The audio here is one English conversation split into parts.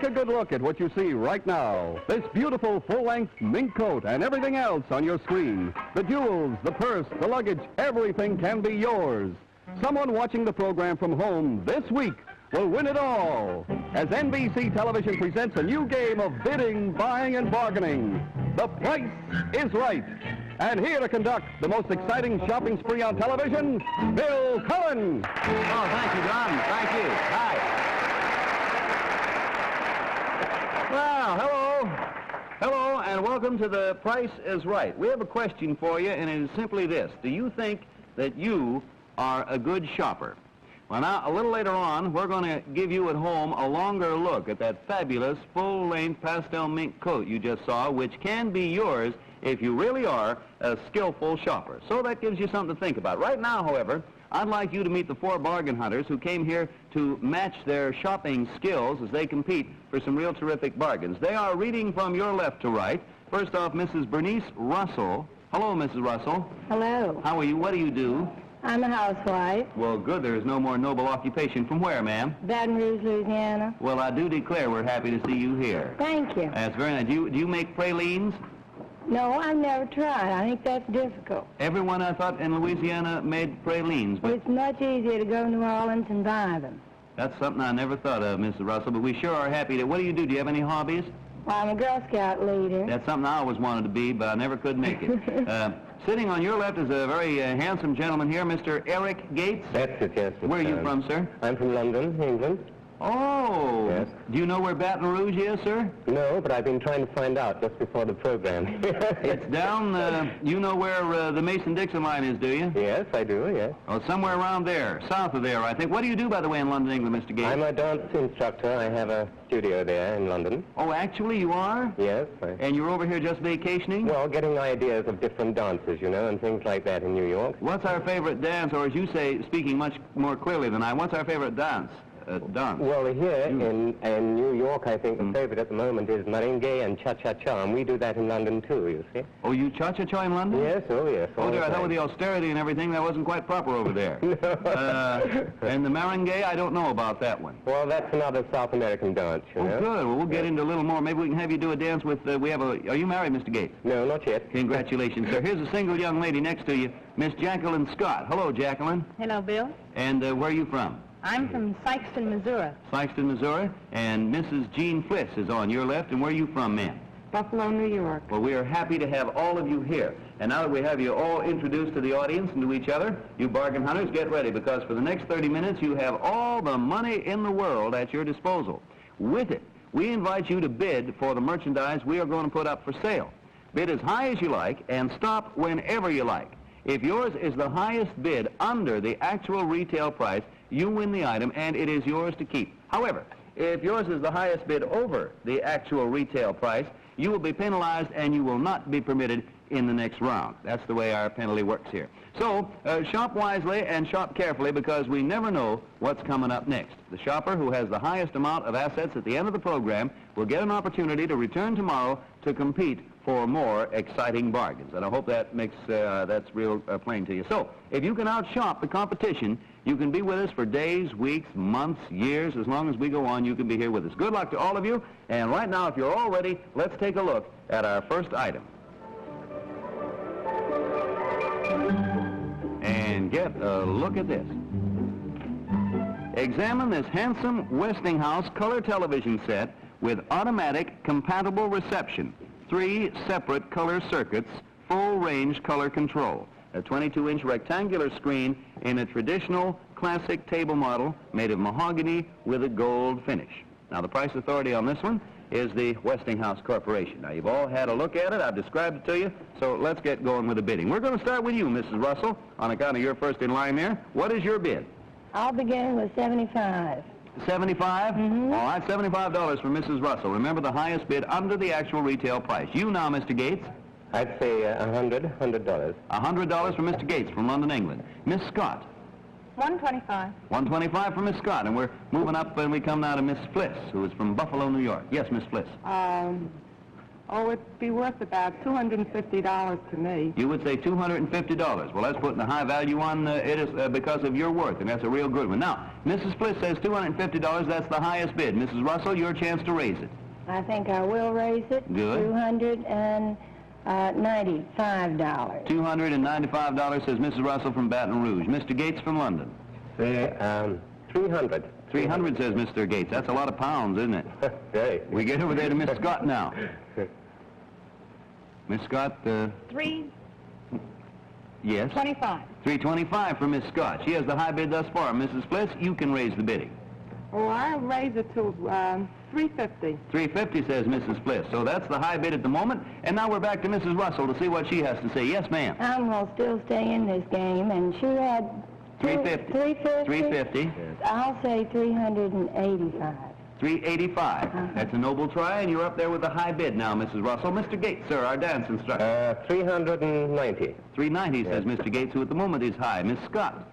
Take a good look at what you see right now. This beautiful full-length mink coat and everything else on your screen. The jewels, the purse, the luggage, everything can be yours. Someone watching the program from home this week will win it all, as NBC Television presents a new game of bidding, buying, and bargaining. The Price is Right. And here to conduct the most exciting shopping spree on television, Bill Cullen. Oh, thank you, Don. Thank you. Hi. Well, hello. Hello, and welcome to The Price is Right. We have a question for you, and it is simply this. Do you think that you are a good shopper? Well, now, a little later on, we're going to give you at home a longer look at that fabulous full-length pastel mink coat you just saw, which can be yours if you really are a skillful shopper. So that gives you something to think about. Right now, however, I'd like you to meet the 4 bargain hunters who came here to match their shopping skills as they compete for some real terrific bargains. They are reading from your left to right. First off, Mrs. Bernice Russell. Hello, Mrs. Russell. Hello. How are you? What do you do? I'm a housewife. Well, good. There is no more noble occupation. From where, ma'am? Baton Rouge, Louisiana. Well, I do declare we're happy to see you here. Thank you. That's very nice. Do you make pralines? No, I've never tried. I think that's difficult. Everyone, I thought, in Louisiana made pralines, but It's much easier to go to New Orleans and buy them. that's something I never thought of, Mrs. Russell, but we sure are happy to. What do you do? Do you have any hobbies? Well, I'm a Girl Scout leader. That's something I always wanted to be, but I never could make it. Sitting on your left is a very handsome gentleman here, Mr. Eric Gates. That's it, yes. Where are you from, sir? I'm from London, England. Oh! Yes. Do you know where Baton Rouge is, sir? No, but I've been trying to find out just before the program. It's down, you know where the Mason-Dixon line is, do you? Yes, I do, yes. Oh, somewhere around there, south of there, I think. What do you do, by the way, in London, England, Mr. Gates? I'm a dance instructor. I have a studio there in London. Oh, actually, you are? Yes. And you're over here just vacationing? Well, getting ideas of different dances, you know, and things like that in New York. What's our favorite dance, or as you say, speaking much more clearly than I, what's our favorite dance? Well, here in New York, I think the favorite at the moment is merengue and cha-cha-cha, and we do that in London too, you see. Oh, you cha-cha-cha in London? Yes, oh yes. Oh dear, I thought with the austerity and everything, that wasn't quite proper over there. And the merengue, I don't know about that one. Well, that's another South American dance, you know. Oh, good. Well, we'll get into a little more. Maybe we can have you do a dance with, are you married, Mr. Gates? No, not yet. Congratulations, sir. Here's a single young lady next to you, Miss Jacqueline Scott. Hello, Jacqueline. Hello, Bill. And where are you from? I'm from Sikeston, Missouri. Sikeston, Missouri. And Mrs. Jean Fliss is on your left. And where are you from, ma'am? Buffalo, New York. Well, we are happy to have all of you here. And now that we have you all introduced to the audience and to each other, you bargain hunters, get ready, because for the next 30 minutes, you have all the money in the world at your disposal. With it, we invite you to bid for the merchandise we are going to put up for sale. Bid as high as you like and stop whenever you like. If yours is the highest bid under the actual retail price, you win the item, and it is yours to keep. However, if yours is the highest bid over the actual retail price, you will be penalized, and you will not be permitted in the next round. That's the way our penalty works here. So, shop wisely and shop carefully, because we never know what's coming up next. The shopper who has the highest amount of assets at the end of the program will get an opportunity to return tomorrow to compete for more exciting bargains. And I hope that makes that's real plain to you. So, if you can outshop the competition, you can be with us for days, weeks, months, years. As long as we go on, you can be here with us. Good luck to all of you. And right now, if you're all ready, let's take a look at our first item. And get a look at this. Examine this handsome Westinghouse color television set with automatic compatible reception, 3 separate color circuits, full range color control, a 22-inch rectangular screen in a traditional classic table model made of mahogany with a gold finish. Now, the price authority on this one is the Westinghouse Corporation. Now, you've all had a look at it. I've described it to you, so let's get going with the bidding. We're going to start with you, Mrs. Russell, on account of your first in line there. What is your bid? I'll begin with 75. 75? Mm-hmm. All right, $75 for Mrs. Russell. Remember, the highest bid under the actual retail price. You now, Mr. Gates? I'd say $100. $100 for Mr. Gates from London, England. Miss Scott? 125. 125 for Miss Scott, and we're moving up, and we come now to Miss Fliss, who is from Buffalo, New York. Yes, Miss Fliss. Oh, it'd be worth about $250 to me. You would say $250. Well, let's put the high value on it is because of your worth, and that's a real good one. Now, Mrs. Bliss says $250. That's the highest bid. Mrs. Russell, your chance to raise it. I think I will raise it. Good. $295. $295, says Mrs. Russell from Baton Rouge. Mr. Gates from London. 300. 300, says Mr. Gates. That's a lot of pounds, isn't it? Very. We get over there to Miss Scott now. Miss Scott, $325. yes? 325 for Miss Scott. She has the high bid thus far. Mrs. Bliss, you can raise the bidding. Oh, I'll raise it to $350. 350, says Mrs. Bliss. So that's the high bid at the moment. And now we're back to Mrs. Russell to see what she has to say. Yes, ma'am. I'm going to still stay in this game, and she had... 350. 350? 350. I'll say 385. 385. That's a noble try, and you're up there with the high bid now, Mrs. Russell. Mr. Gates, sir, our dance instructor. 390. 390, says Mr. Gates, who at the moment is high. Miss Scott.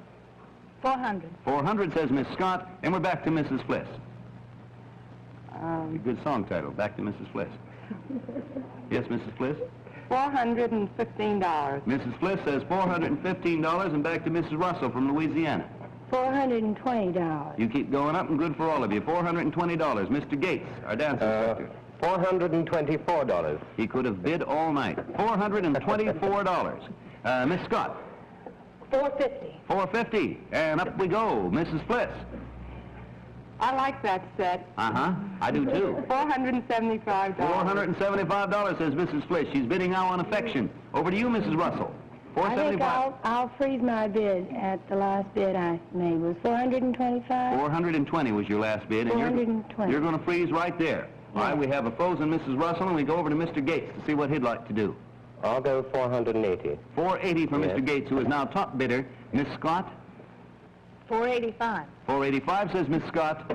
400. 400, says Miss Scott, and we're back to Mrs. Bliss. A good song title, Back to Mrs. Bliss. Yes, Mrs. Bliss? $415. Mrs. Bliss says $415, and back to Mrs. Russell from Louisiana. $420. You keep going up, and good for all of you. $420. Mr. Gates, our dance instructor. $424. He could have bid all night. $424. Miss Scott. $450. $450. And up we go. Mrs. Bliss. I like that set. Uh-huh. I do too. $475. $475, says Mrs. Bliss. She's bidding now on affection. Over to you, Mrs. Russell. I think $475. I'll freeze my bid at the last bid I made. Was $425? $420 was your last bid, and $420. you're going to freeze right there. All right, we have a frozen Mrs. Russell, and we go over to Mr. Gates to see what he'd like to do. I'll go 480. 480 for Yes. Mr. Gates, who is now top bidder. Miss Scott? $485. 485, says Miss Scott.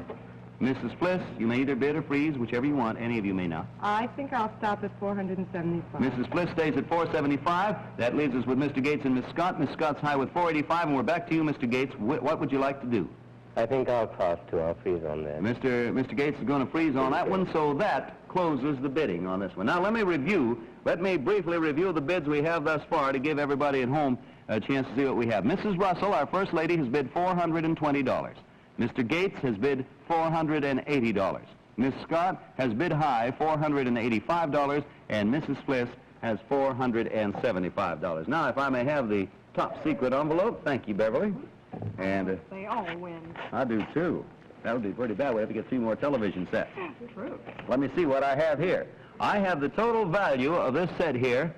Mrs. Bliss, you may either bid or freeze, whichever you want. Any of you may not. I think I'll stop at $475. Mrs. Bliss stays at 475. That leaves us with Mr. Gates and Miss Scott. Miss Scott's high with 485, and we're back to you, Mr. Gates. What would you like to do? I think I'll pass too. I'll freeze on there. Mr. Gates is going to freeze on that one, so that closes the bidding on this one. Now, let me briefly review the bids we have thus far to give everybody at home a chance to see what we have. Mrs. Russell, our first lady, has bid $420. Mr. Gates has bid $480. Miss Scott has bid high, $485, and Mrs. Bliss has $475. Now, if I may have the top secret envelope. Thank you, Beverly. And They all win. I do, too. That would be pretty bad. We have to get 3 more television sets. True. Let me see what I have here. I have the total value of this set here.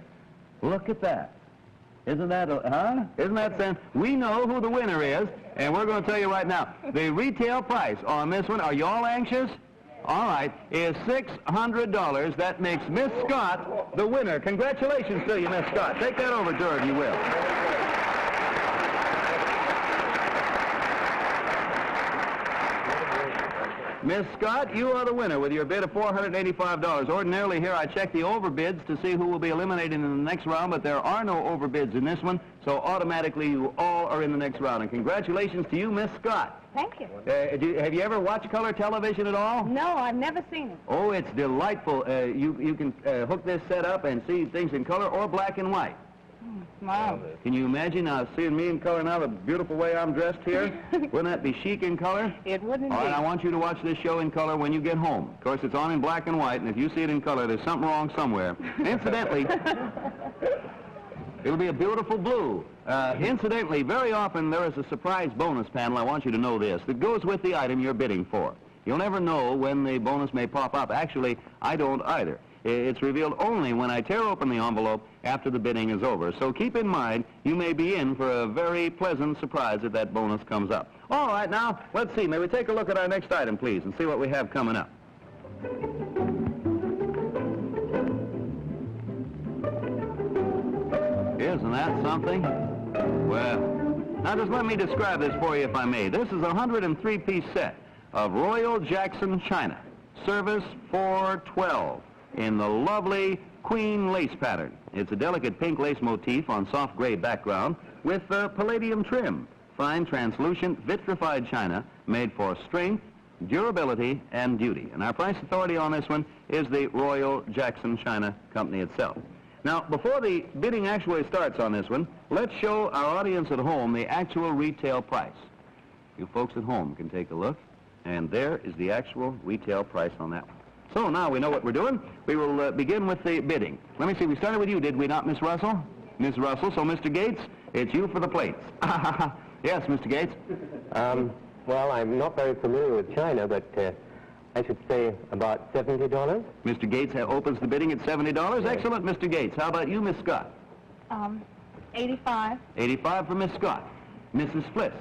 Look at that. Isn't that, Isn't that sense? We know who the winner is, and we're going to tell you right now. The retail price on this one, are you all anxious? All right, is $600. That makes Miss Scott the winner. Congratulations to you, Miss Scott. Take that over to her, if you will. Miss Scott, you are the winner with your bid of $485. Ordinarily here I check the overbids to see who will be eliminated in the next round, but there are no overbids in this one, so automatically you all are in the next round. And congratulations to you, Miss Scott. Thank you. Have you ever watched color television at all? No, I've never seen it. Oh, it's delightful. You can hook this set up and see things in color or black and white. Wow. Can you imagine seeing me in color now, the beautiful way I'm dressed here? Wouldn't that be chic in color? It wouldn't All right, be. I want you to watch this show in color when you get home. Of course, it's on in black and white, and if you see it in color, there's something wrong somewhere. Incidentally, it'll be a beautiful blue. Incidentally, very often there is a surprise bonus panel, I want you to know this, that goes with the item you're bidding for. You'll never know when the bonus may pop up. Actually, I don't either. It's revealed only when I tear open the envelope after the bidding is over. So keep in mind, you may be in for a very pleasant surprise if that bonus comes up. All right, now, let's see. May we take a look at our next item, please, and see what we have coming up. Isn't that something? Well, now just let me describe this for you, if I may. This is a 103-piece set of Royal Jackson china, service 412. In the lovely queen lace pattern. It's a delicate pink lace motif on soft gray background with palladium trim. Fine, translucent, vitrified china made for strength, durability, and beauty. And our price authority on this one is the Royal Jackson China Company itself. Now, before the bidding actually starts on this one, let's show our audience at home the actual retail price. You folks at home can take a look, and there is the actual retail price on that one. So now we know what we're doing. We will begin with the bidding. Let me see, we started with you, did we not, Miss Russell? Miss Russell, so Mr. Gates, it's you for the plates. Yes, Mr. Gates? Well, I'm not very familiar with China, but I should say about $70. Mr. Gates opens the bidding at $70. Yes. Excellent, Mr. Gates. How about you, Miss Scott? 85. 85 for Miss Scott. Mrs. Fliss?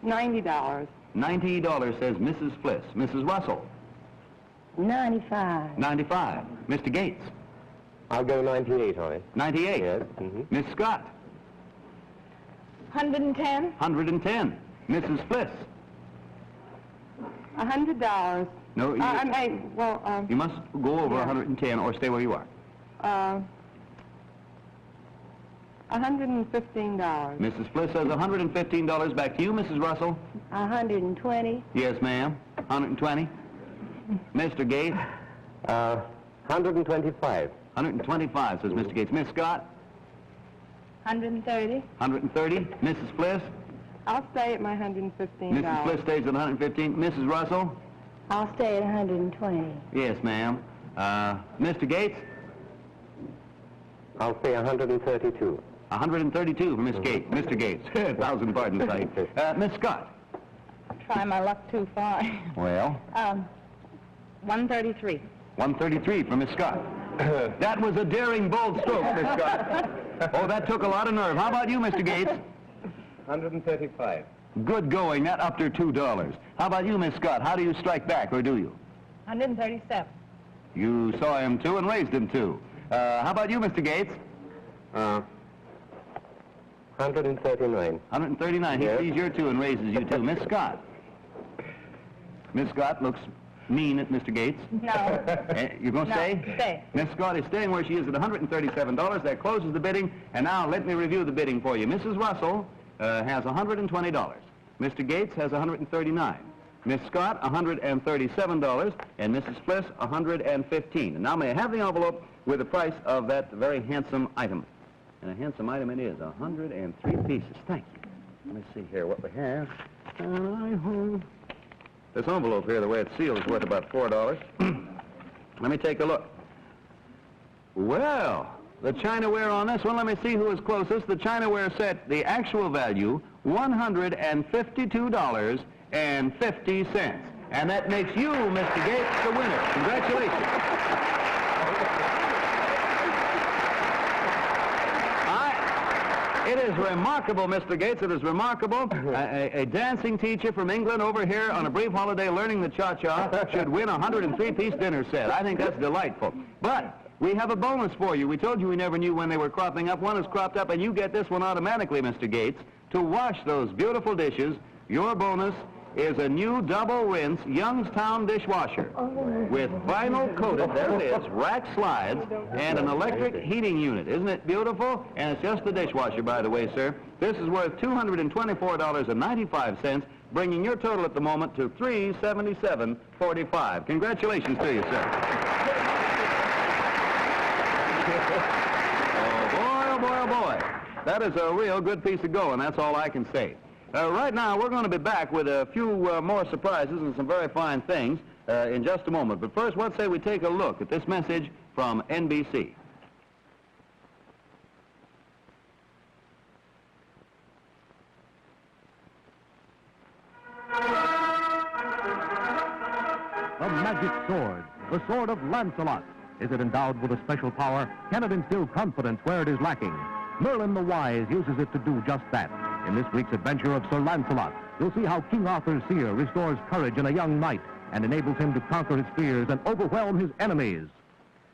$90. $90, says Mrs. Fliss. Mrs. Russell? 95. 95. Mr. Gates? I'll go 98 on it. 98? Yes. Miss Scott? 110. 110. Mrs. Fliss? $100. No, you, you must go over yeah. 110 or stay where you are. $115. Mrs. Fliss says $115. Back to you, Mrs. Russell. 120. Yes, ma'am. 120. Mr. Gates? 125. 125, says Mr. Gates. Miss Scott? 130. 130. Mrs. Fliss? I'll stay at my $115. Mrs. Fliss stays at 115. Mrs. Russell? I'll stay at 120. Yes, ma'am. Mr. Gates? I'll say 132. 132 for Miss Gates. Mr. Gates. 1,000 pardons, I. Miss Scott? Try my luck too far. Well? 133. 133 for Miss Scott. That was a daring, bold stroke, Miss Scott. Oh, that took a lot of nerve. How about you, Mr. Gates? 135. Good going. That upped her $2. How about you, Miss Scott? How do you strike back, or do you? 137. You saw him, too, and raised him, too. How about you, Mr. Gates? 139. 139. Yes. He sees your two and raises you, too. Miss Scott? Miss Scott looks mean at Mr. Gates. No. You're going to stay? Stay. Miss Scott is staying where she is at $137. That closes the bidding. And now let me review the bidding for you. Mrs. Russell has $120. Mr. Gates has $139. Miss Scott, $137. And Mrs. Fliss, $115. And now may I have the envelope with the price of that very handsome item. And a handsome item it is, 103 pieces. Thank you. Let me see here what we have. This envelope here, the way it's sealed, is worth about $4. Let me take a look. Well, the Chinaware on this one, let me see who is closest. The Chinaware set, the actual value, $152.50. And that makes you, Mr. Gates, the winner. Congratulations. It is remarkable, Mr. Gates, it is remarkable. A dancing teacher from England over here on a brief holiday learning the cha-cha should win a 103-piece dinner set. I think that's delightful. But we have a bonus for you. We told you we never knew when they were cropping up. One is cropped up, and you get this one automatically, Mr. Gates. To wash those beautiful dishes, your bonus is a new double-rinse Youngstown dishwasher with vinyl-coated, there it is, rack slides, and an electric heating unit. Isn't it beautiful? And it's just the dishwasher, by the way, sir. This is worth $224.95, bringing your total at the moment to $377.45. Congratulations to you, sir. Oh, boy, oh, boy, oh, boy. That is a real good piece of going, that's all I can say. Right now, we're going to be back with a few more surprises and some very fine things in just a moment. But first, let's say we take a look at this message from NBC. The magic sword, the sword of Lancelot. Is it endowed with a special power? Can it instill confidence where it is lacking? Merlin the Wise uses it to do just that. In this week's adventure of Sir Lancelot, you'll see how King Arthur's seer restores courage in a young knight and enables him to conquer his fears and overwhelm his enemies.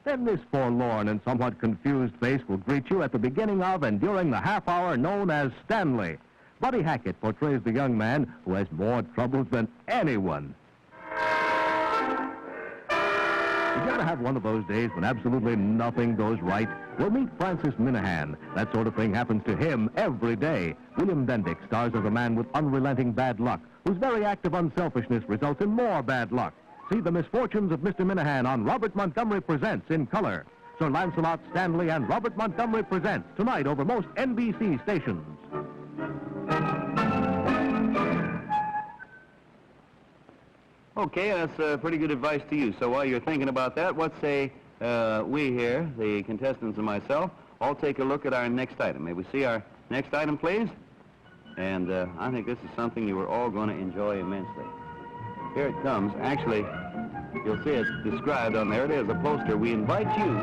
Then this forlorn and somewhat confused face will greet you at the beginning of and during the half hour known as Stanley. Buddy Hackett portrays the young man who has more troubles than anyone. Did you ever have one of those days when absolutely nothing goes right? Well, meet Francis Minahan. That sort of thing happens to him every day. William Bendick stars as a man with unrelenting bad luck whose very act of unselfishness results in more bad luck. See the misfortunes of Mr. Minahan on Robert Montgomery Presents in color. Sir Lancelot Stanley and Robert Montgomery Presents tonight over most NBC stations. Okay, that's pretty good advice to you. So while you're thinking about that, let's say we here, the contestants and myself, all take a look at our next item. May we see our next item, please? And I think this is something you are all going to enjoy immensely. Here it comes. Actually, you'll see it's described on there. It is a poster. We invite you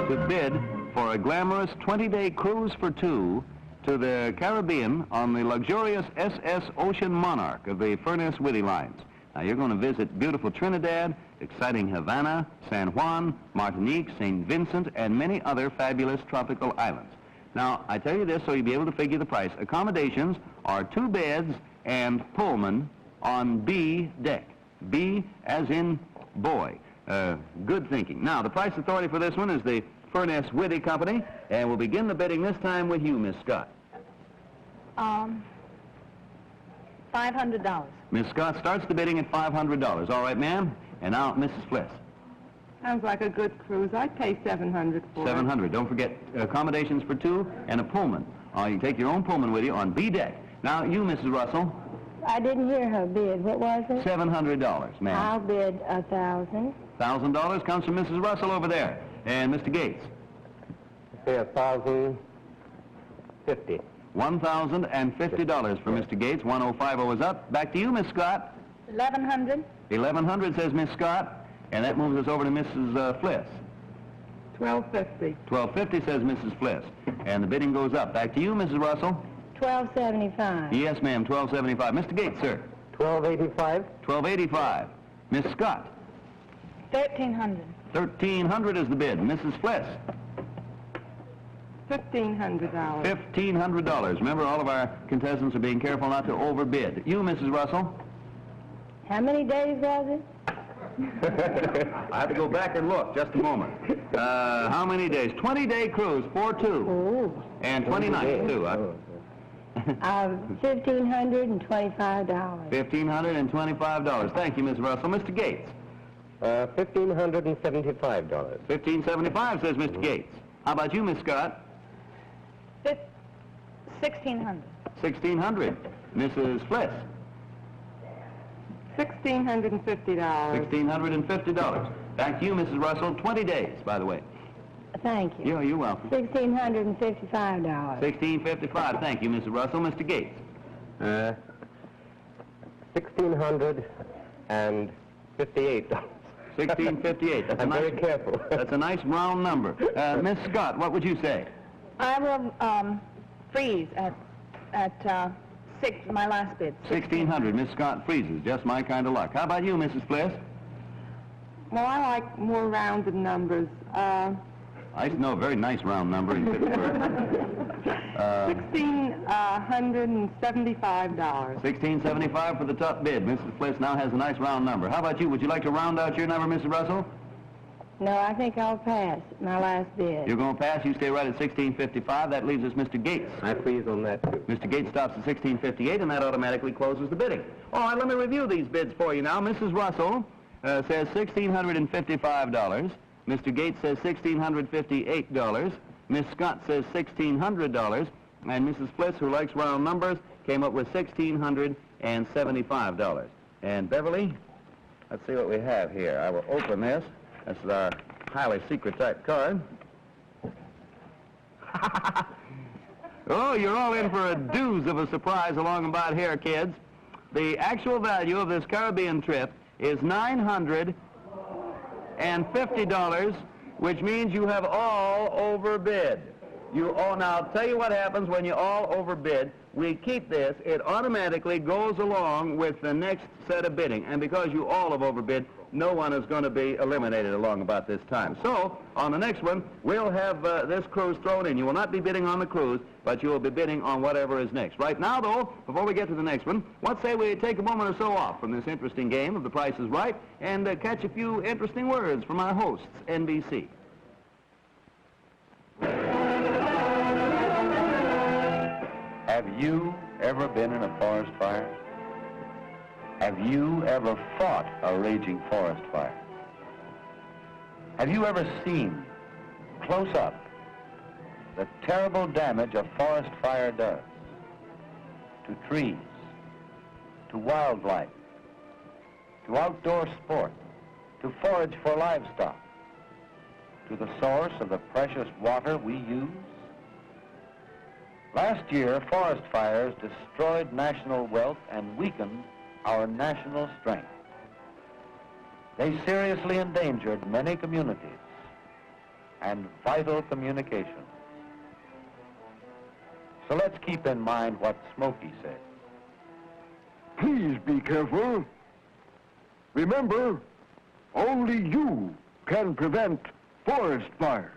to bid for a glamorous 20-day cruise for two to the Caribbean on the luxurious SS Ocean Monarch of the Furness Whitty Lines. Now, you're going to visit beautiful Trinidad, exciting Havana, San Juan, Martinique, St. Vincent, and many other fabulous tropical islands. Now, I tell you this so you'll be able to figure the price. Accommodations are 2 beds and Pullman on B deck. B as in boy. Good thinking. Now, the price authority for this one is the Furness Whitty Company, and we'll begin the bidding this time with you, Miss Scott. $500. Miss Scott starts the bidding at $500. All right, ma'am? And now, Mrs. Fliss. Sounds like a good cruise. I'd pay $700 for it. $700. Don't forget accommodations for 2 and a Pullman. You can take your own Pullman with you on B deck. Now, you, Mrs. Russell. I didn't hear her bid. What was it? $700, ma'am. I'll bid $1,000. $1,000 comes from Mrs. Russell over there. And Mr. Gates. Say $1,050. $1,050 for Mr. Gates. 1050 is up. Back to you, Miss Scott. $1,100. $1,100, says Miss Scott. And that moves us over to Mrs. Fliss. $1,250. $1,250, says Mrs. Fliss. And the bidding goes up. Back to you, Mrs. Russell. $1,275. Yes, ma'am, $1,275. Mr. Gates, sir. $1,285. $1,285. Miss Scott. $1,300. $1,300 is the bid. Mrs. Fliss. $1,500. $1,500. Remember, all of our contestants are being careful not to overbid. You, Mrs. Russell. How many days was it? I have to go back and look. Just a moment. How many days? 20-day cruise for 2. Ooh. And 20 nights, too. $1,525. $1,525. Thank you, Ms. Russell. Mr. Gates. $1,575. $1,575, says Mr. Gates. How about you, Miss Scott? $1,600. $1,600. Mrs. Fliss. $1,650. $1,650. Back to you, Mrs. Russell. 20 days, by the way. Thank you. You're welcome. $1,655. $1,655. Thank you, Mrs. Russell. Mr. Gates. $1,658. $1,658. I'm very careful. That's a nice round number. Miss Scott, what would you say? I will freeze at my last bid. $1,600. Miss Scott freezes. Just my kind of luck. How about you, Mrs. Fliss? Well, I like more rounded numbers. I know a very nice round number in Pittsburgh. $1,675. $1,675 for the top bid. Mrs. Fliss now has a nice round number. How about you? Would you like to round out your number, Mrs. Russell? No, I think I'll pass my last bid. You're going to pass. You stay right at $1,655. That leaves us Mr. Gates. I freeze on that, too. Mr. Gates stops at $1,658, and that automatically closes the bidding. All right, let me review these bids for you now. Mrs. Russell says $1,655. Mr. Gates says $1,658. Miss Scott says $1,600. And Mrs. Fliss, who likes round numbers, came up with $1,675. And Beverly, let's see what we have here. I will open this. This is our highly secret type card. Oh, you're all in for a doozy of a surprise along about here, kids. The actual value of this Caribbean trip is $950, which means you have all overbid. You all, now I'll tell you what happens when you all overbid. We keep this. It automatically goes along with the next set of bidding. And because you all have overbid, no one is going to be eliminated along about this time. So, on the next one, we'll have this cruise thrown in. You will not be bidding on the cruise, but you will be bidding on whatever is next. Right now, though, before we get to the next one, let's say we take a moment or so off from this interesting game of The Price is Right and catch a few interesting words from our hosts, NBC. Have you ever been in a forest fire? Have you ever fought a raging forest fire? Have you ever seen, close up, the terrible damage a forest fire does to trees, to wildlife, to outdoor sport, to forage for livestock, to the source of the precious water we use? Last year, forest fires destroyed national wealth and weakened our national strength. They seriously endangered many communities and vital communications. So let's keep in mind what Smokey said. Please be careful. Remember, only you can prevent forest fires.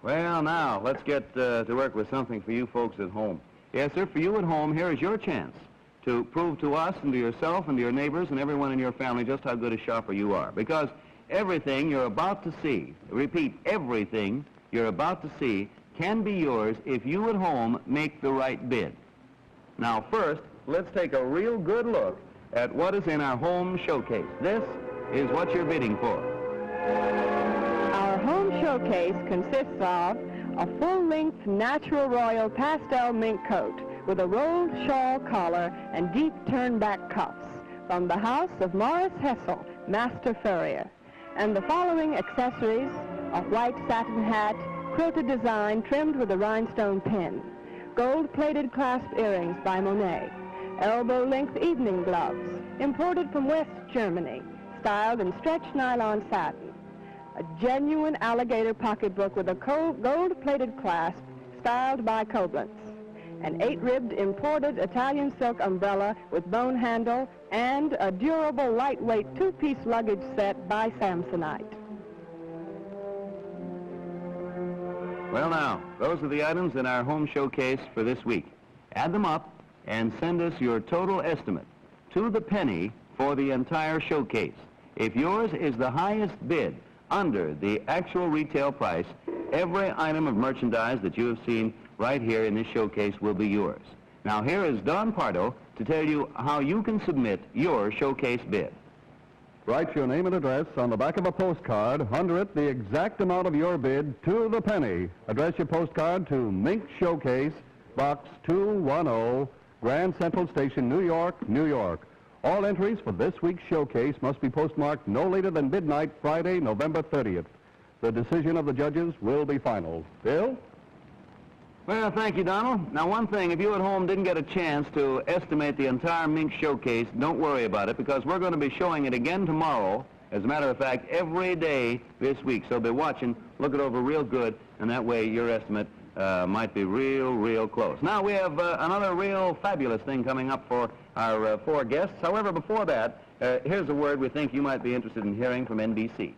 Well, now, let's get to work with something for you folks at home. Yes, sir, for you at home, here is your chance to prove to us and to yourself and to your neighbors and everyone in your family just how good a shopper you are. Because everything you're about to see, repeat, everything you're about to see can be yours if you at home make the right bid. Now, first, let's take a real good look at what is in our home showcase. This is what you're bidding for. Our home showcase consists of a full-length natural royal pastel mink coat with a rolled shawl collar and deep turn-back cuffs from the house of Morris Hessel, Master Furrier. And the following accessories: a white satin hat, quilted design trimmed with a rhinestone pin, gold-plated clasp earrings by Monet, elbow-length evening gloves, imported from West Germany, styled in stretched nylon satin, a genuine alligator pocketbook with a gold-plated clasp styled by Koblenz, an 8-ribbed imported Italian silk umbrella with bone handle, and a durable lightweight 2-piece luggage set by Samsonite. Well, now, those are the items in our home showcase for this week. Add them up and send us your total estimate to the penny for the entire showcase. If yours is the highest bid under the actual retail price, every item of merchandise that you have seen right here in this showcase will be yours. Now, here is Don Pardo to tell you how you can submit your showcase bid. Write your name and address on the back of a postcard, under it the exact amount of your bid to the penny. Address your postcard to Mink Showcase, Box 210, Grand Central Station, New York, New York. All entries for this week's showcase must be postmarked no later than midnight Friday, November 30th. The decision of the judges will be final. Bill? Well, thank you, Donald. Now, one thing, if you at home didn't get a chance to estimate the entire mink showcase, don't worry about it, because we're going to be showing it again tomorrow. As a matter of fact, every day this week. So be watching, look it over real good, and that way your estimate might be real close. Now, we have another real fabulous thing coming up for our 4 guests. However, before that, here's a word we think you might be interested in hearing from NBC.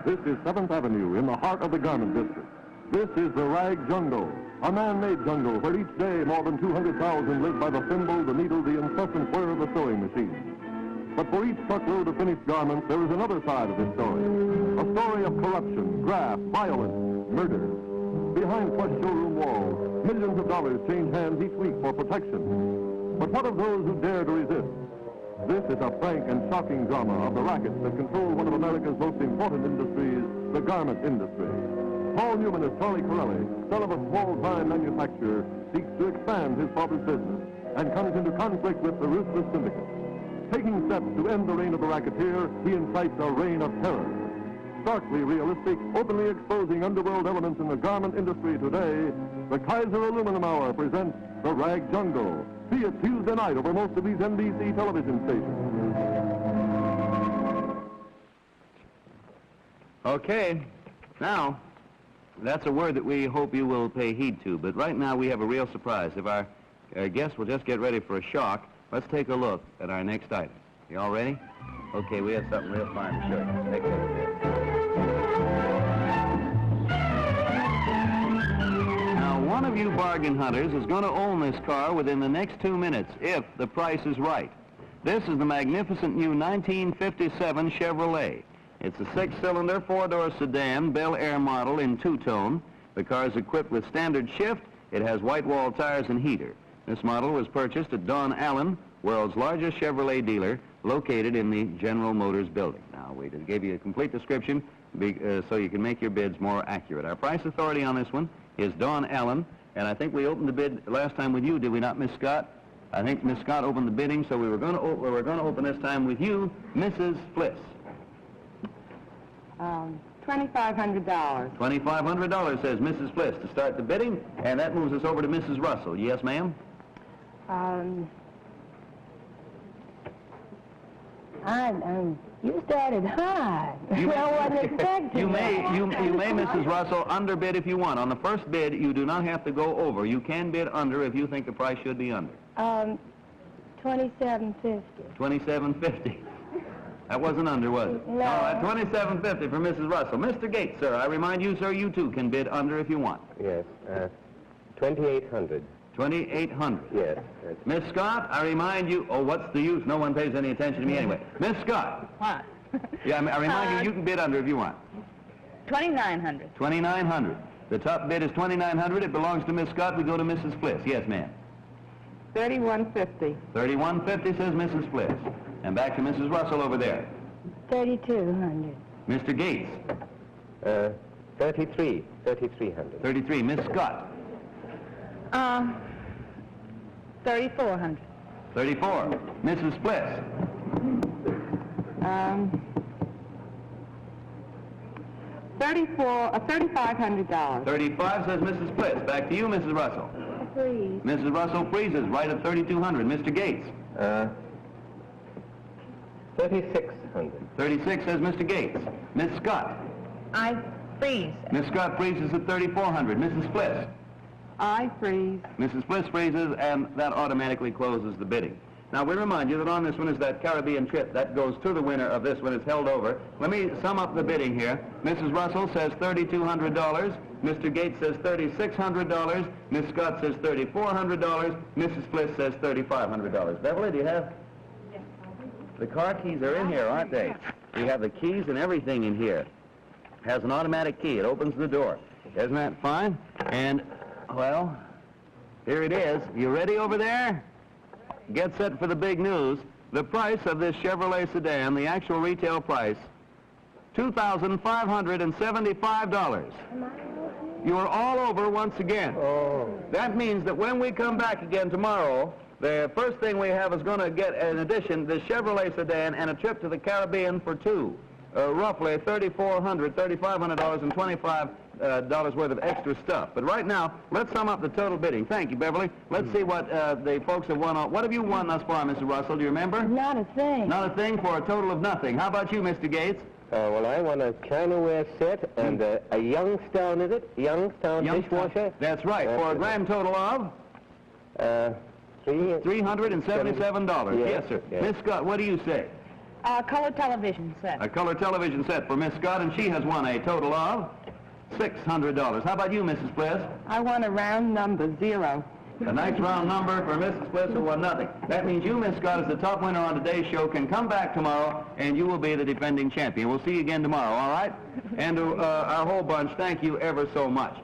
This is 7th Avenue in the heart of the garment district. This is the rag jungle, a man-made jungle where each day more than 200,000 live by the thimble, the needle, the incessant whir of the sewing machine. But for each truckload of finished garments, there is another side of this story. A story of corruption, graft, violence, murder. Behind plush showroom walls, millions of dollars change hands each week for protection. But what of those who dare to resist? This is a frank and shocking drama of the rackets that control one of America's most important industries, the garment industry. Paul Newman as Charlie Corelli, son of a small-time manufacturer, seeks to expand his father's business and comes into conflict with the ruthless syndicate. Taking steps to end the reign of the racketeer, he incites a reign of terror. Starkly realistic, openly exposing underworld elements in the garment industry today, the Kaiser Aluminum Hour presents The Rag Jungle. See it Tuesday night over most of these NBC television stations. Okay, now, that's a word that we hope you will pay heed to, but right now we have a real surprise. If our guests will just get ready for a shock, let's take a look at our next item. You all ready? Okay, we have something real fine to show you. Take a look at this. Now, one of you bargain hunters is going to own this car within the next 2 minutes, if the price is right. This is the magnificent new 1957 Chevrolet. It's a 6-cylinder, 4-door sedan, Bel Air model in two-tone. The car is equipped with standard shift. It has white-wall tires and heater. This model was purchased at Don Allen, world's largest Chevrolet dealer, located in the General Motors building. Now, we gave you a complete description so you can make your bids more accurate. Our price authority on this one is Don Allen, and I think we opened the bid last time with you, did we not, Miss Scott? I think Miss Scott opened the bidding, so we were going to open this time with you, Mrs. Fliss. $2,500. $2,500, says Mrs. Fliss, to start the bidding, and that moves us over to Mrs. Russell. Yes, ma'am? You started high. I wasn't expecting you may, that. Mrs. Russell, underbid if you want. On the first bid, you do not have to go over. You can bid under if you think the price should be under. $27.50. $27.50. That wasn't under, was it? No. All right, $27.50 for Mrs. Russell. Mr. Gates, sir, I remind you, sir, you too can bid under if you want. Yes, $2,800. $2,800. Yes. Miss Scott, I remind you, oh, what's the use? No one pays any attention to me anyway. Miss Scott. What? Yeah, I remind you, you can bid under if you want. $2,900. $2,900. The top bid is $2,900. It belongs to Miss Scott. We go to Mrs. Fliss. Yes, ma'am. $3,150. $3,150, says Mrs. Fliss. And back to Mrs. Russell over there. $3,200. Mr. Gates. $3,300. $33. Miss Scott. $3,400. $34. Mrs. Fliss. $3,500. $35, says Mrs. Fliss. Back to you, Mrs. Russell. Please. Mrs. Russell freezes right at $3,200. Mr. Gates. $3,600. 36, says Mr. Gates. Miss Scott. I freeze. Miss Scott freezes at $3,400. Mrs. Fliss. I freeze. Mrs. Fliss freezes, and that automatically closes the bidding. Now, we remind you that on this one is that Caribbean trip. That goes to the winner of this one. It's held over. Let me sum up the bidding here. Mrs. Russell says $3,200. Mr. Gates says $3,600. Miss Scott says $3,400. Mrs. Fliss says $3,500. Beverly, do you have? The car keys are in here, aren't they? We have the keys and everything in here. It has an automatic key. It opens the door. Isn't that fine? And, well, here it is. You ready over there? Get set for the big news. The price of this Chevrolet sedan, the actual retail price, $2,575. You are all over once again. Oh. That means that when we come back again tomorrow, the first thing we have is going to get, in addition, the Chevrolet sedan and a trip to the Caribbean for two. Roughly $3,400, $3,500 and $25 worth of extra stuff. But right now, let's sum up the total bidding. Thank you, Beverly. Let's see what the folks have won. What have you won thus far, Mr. Russell? Do you remember? Not a thing. Not a thing, for a total of nothing. How about you, Mr. Gates? Well, I won a Chinaware set and a Youngstown, is it? Youngstown dishwasher? That's right, for a grand total of? $377. Yes, Yes, sir. yes. Miss Scott, what do you say? Color television set. A color television set for Miss Scott, and she has won a total of $600. How about you, Mrs. Fliss? I want a round number, 0. A nice round number for Mrs. Fliss, who won nothing. That means you, Miss Scott, as the top winner on today's show, can come back tomorrow, and you will be the defending champion. We'll see you again tomorrow, all right? And to our whole bunch, thank you ever so much.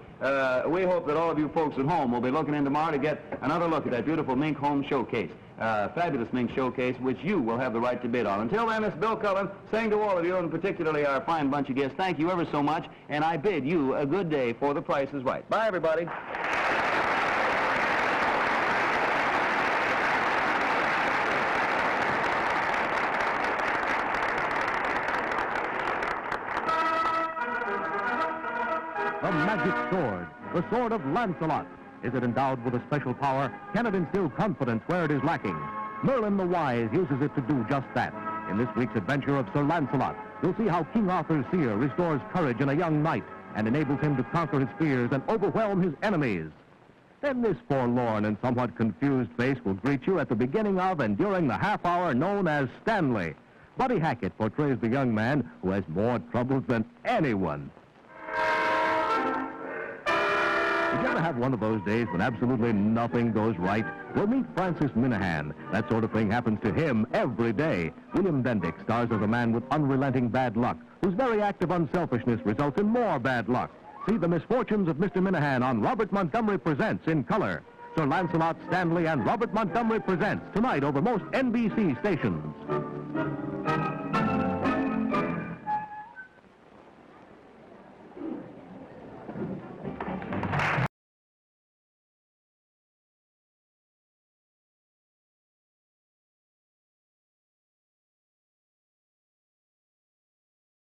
We hope that all of you folks at home will be looking in tomorrow to get another look at that beautiful mink home showcase. Fabulous mink showcase, which you will have the right to bid on. Until then, it's Bill Cullen saying to all of you, and particularly our fine bunch of guests, thank you ever so much, and I bid you a good day, for The Price is Right. Bye, everybody. The magic sword, the sword of Lancelot. Is it endowed with a special power? Can it instill confidence where it is lacking? Merlin the Wise uses it to do just that. In this week's adventure of Sir Lancelot, you'll see how King Arthur's seer restores courage in a young knight and enables him to conquer his fears and overwhelm his enemies. Then this forlorn and somewhat confused face will greet you at the beginning of and during the half hour known as Stanley. Buddy Hackett portrays the young man who has more troubles than anyone. Did you ever have one of those days when absolutely nothing goes right? Well, meet Francis Minahan. That sort of thing happens to him every day. William Bendick stars as a man with unrelenting bad luck, whose very act of unselfishness results in more bad luck. See The Misfortunes of Mr. Minahan on Robert Montgomery Presents in color. Sir Lancelot Stanley and Robert Montgomery Presents tonight over most NBC stations.